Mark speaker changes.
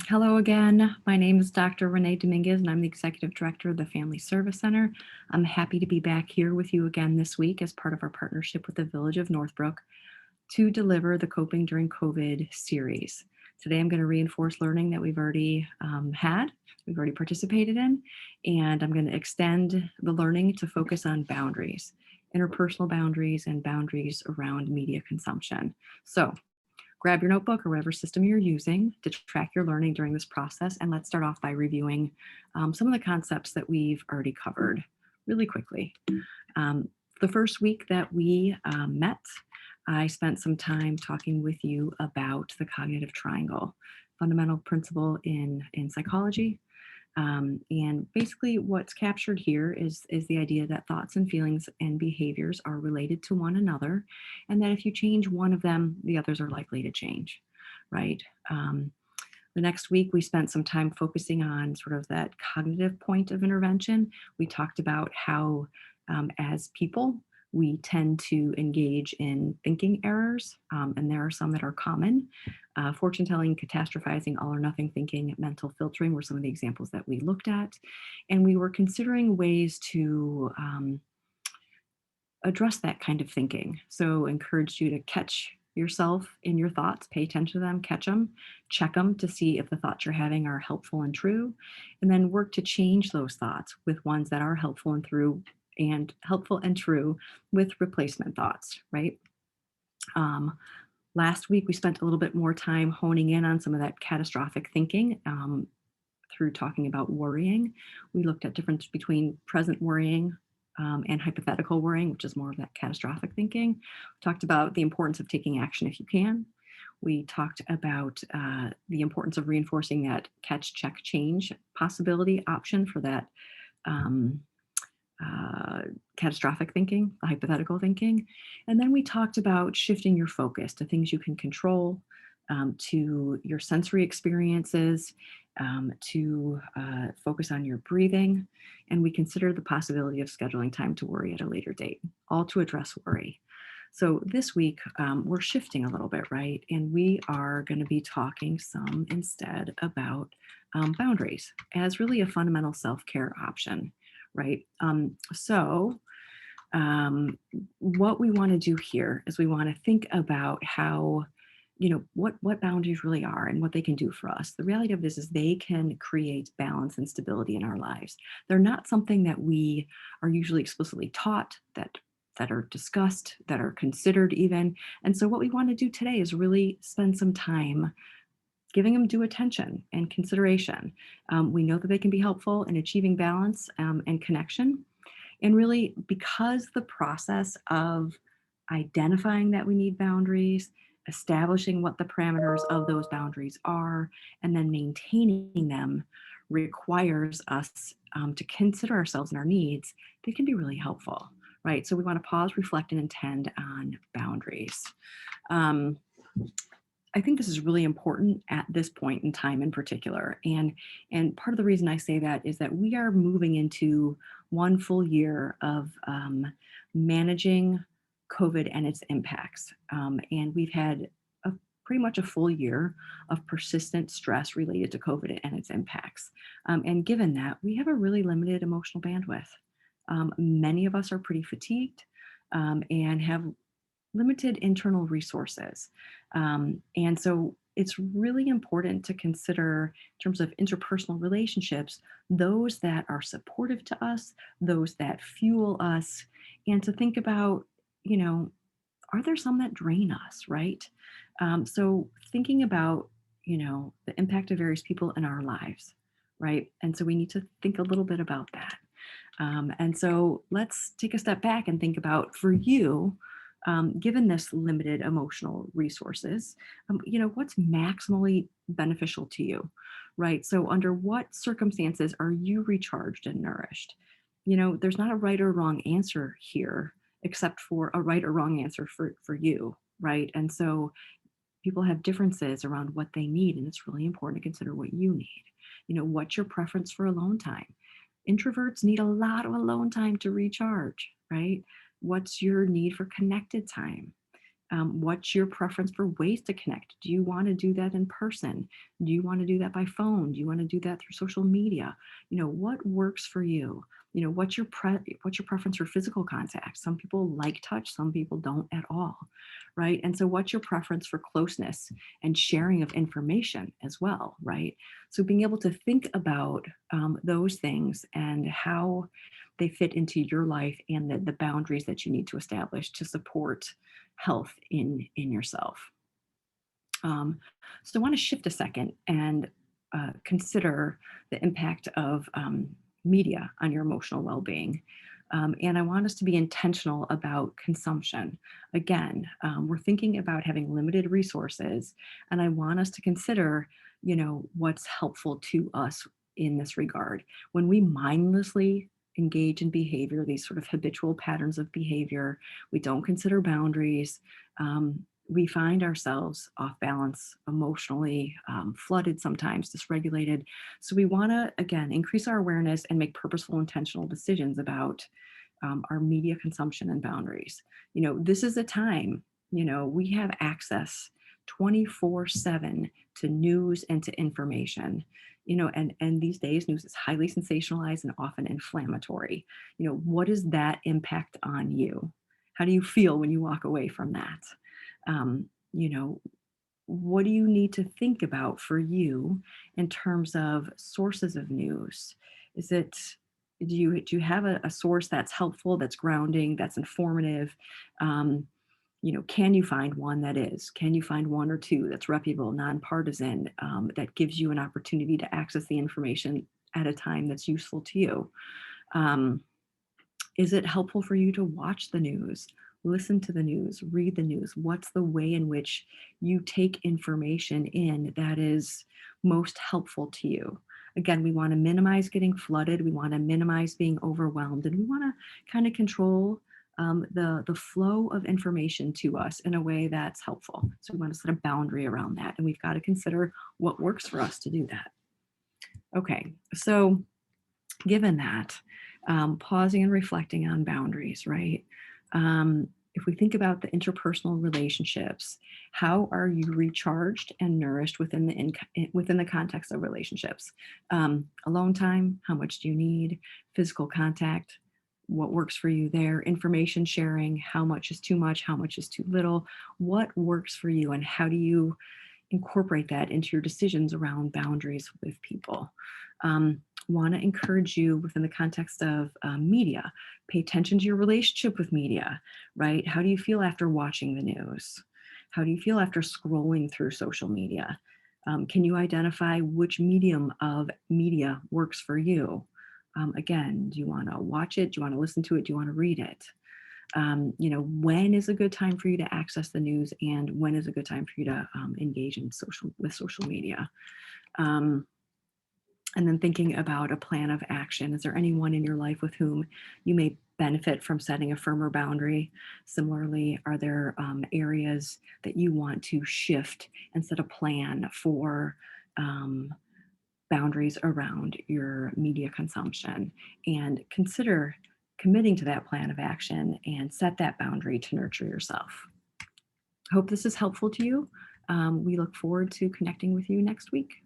Speaker 1: Hello again. My name is Dr. Renee Dominguez, and I'm the Executive Director of the Family Service Center. I'm happy to be back here with you again this week as part of our partnership with the Village of Northbrook to deliver the Coping During COVID series. Today, I'm going to reinforce learning that we've already we've already participated in, and I'm going to extend the learning to focus on boundaries, interpersonal boundaries, and boundaries around media consumption. So, grab your notebook or whatever system you're using to track your learning during this process. And let's start off by reviewing some of the concepts that we've already covered really quickly. Um, the first week that we met, I spent some time talking with you about the cognitive triangle, fundamental principle in psychology. And basically what's captured here is the idea that thoughts and feelings and behaviors are related to one another, and that if you change one of them, the others are likely to change, right? The next week, we spent some time focusing on sort of that cognitive point of intervention. We talked about how, as people, we tend to engage in thinking errors, and there are some that are common. Fortune telling, catastrophizing, all or nothing thinking, mental filtering were some of the examples that we looked at. And we were considering ways to address that kind of thinking. So, encouraged you to catch yourself in your thoughts, pay attention to them, catch them, check them to see if the thoughts you're having are helpful and true, and then work to change those thoughts with ones that are helpful and true with replacement thoughts, right? Um, Last week, we spent a little bit more time honing in on some of that catastrophic thinking through talking about worrying. We looked at difference between present worrying and hypothetical worrying, which is more of that catastrophic thinking. We talked about the importance of taking action if you can. We talked about the importance of reinforcing that catch, check, change possibility option for that um, catastrophic thinking, the hypothetical thinking. And then we talked about shifting your focus to things you can control, to your sensory experiences, to focus on your breathing. And we consider the possibility of scheduling time to worry at a later date, all to address worry. So this week, we're shifting a little bit, right? And we are going to be talking some instead about boundaries as really a fundamental self-care option, right? What we want to do here is we want to think about how, what boundaries really are and what they can do for us. The reality of this is they can create balance and stability in our lives. They're not something that we are usually explicitly taught, that are discussed, that are considered even. And so what we want to do today is really spend some time giving them due attention and consideration. We know that they can be helpful in achieving balance and connection. And really, because the process of identifying that we need boundaries, establishing what the parameters of those boundaries are, and then maintaining them requires us to consider ourselves and our needs, they can be really helpful, right? So we want to pause, reflect, and intend on boundaries. Um, I think this is really important at this point in time in particular. And part of the reason I say that is that we are moving into one full year of managing COVID and its impacts. And we've had pretty much a full year of persistent stress related to COVID and its impacts. And given that, we have a really limited emotional bandwidth. Many of us are pretty fatigued and have limited internal resources. And so it's really important to consider, in terms of interpersonal relationships, those that are supportive to us, those that fuel us, and to think about, are there some that drain us, right? So thinking about, the impact of various people in our lives, right? And so we need to think a little bit about that. And so let's take a step back and think about, for you, given this limited emotional resources, what's maximally beneficial to you, right? So under what circumstances are you recharged and nourished? There's not a right or wrong answer here, except for a right or wrong answer for you, right? And so people have differences around what they need, and it's really important to consider what you need. What's your preference for alone time? Introverts need a lot of alone time to recharge, right? What's your need for connected time? What's your preference for ways to connect? Do you want to do that in person? Do you want to do that by phone? Do you want to do that through social media? What works for you? What's your preference for physical contact? Some people like touch, some people don't at all, right? And so what's your preference for closeness and sharing of information as well, right? So being able to think about those things and how they fit into your life and the boundaries that you need to establish to support health in yourself. Um, so I want to shift a second and consider the impact of media on your emotional well-being. And I want us to be intentional about consumption. Again, we're thinking about having limited resources, and I want us to consider, what's helpful to us in this regard. When we mindlessly engage in behavior, these sort of habitual patterns of behavior, we don't consider boundaries. We find ourselves off balance emotionally, flooded sometimes, dysregulated. So we want to, again, increase our awareness and make purposeful, intentional decisions about our media consumption and boundaries. This is a time, we have access 24/7 to news and to information. And these days news is highly sensationalized and often inflammatory. What is that impact on you? How do you feel when you walk away from that? um, you know, what do you need to think about for you in terms of sources of news? Is it do you have a source that's helpful, that's grounding, that's informative? Um, can you find one that is? Can you find one or two that's reputable, nonpartisan, that gives you an opportunity to access the information at a time that's useful to you? Um, is it helpful for you to watch the news, listen to the news, read the news? What's the way in which you take information in that is most helpful to you? Again, we want to minimize getting flooded. We want to minimize being overwhelmed, and we want to kind of control the flow of information to us in a way that's helpful. So we want to set a boundary around that, and we've got to consider what works for us to do that. Okay, so given that, pausing and reflecting on boundaries, right? If we think about the interpersonal relationships, how are you recharged and nourished within the context of relationships? Alone time, how much do you need? Physical contact, what works for you there? Information sharing, how much is too much? How much is too little? What works for you, and how do you incorporate that into your decisions around boundaries with people? Want to encourage you within the context of media. Pay attention to your relationship with media, right? How do you feel after watching the news? How do you feel after scrolling through social media? Can you identify which medium of media works for you? Again, do you want to watch it? Do you want to listen to it? Do you want to read it? When is a good time for you to access the news, and when is a good time for you to engage in social media? Um, and then thinking about a plan of action. Is there anyone in your life with whom you may benefit from setting a firmer boundary? Similarly, are there areas that you want to shift and set a plan for um, boundaries around your media consumption? And consider committing to that plan of action and set that boundary to nurture yourself. Hope this is helpful to you. We look forward to connecting with you next week.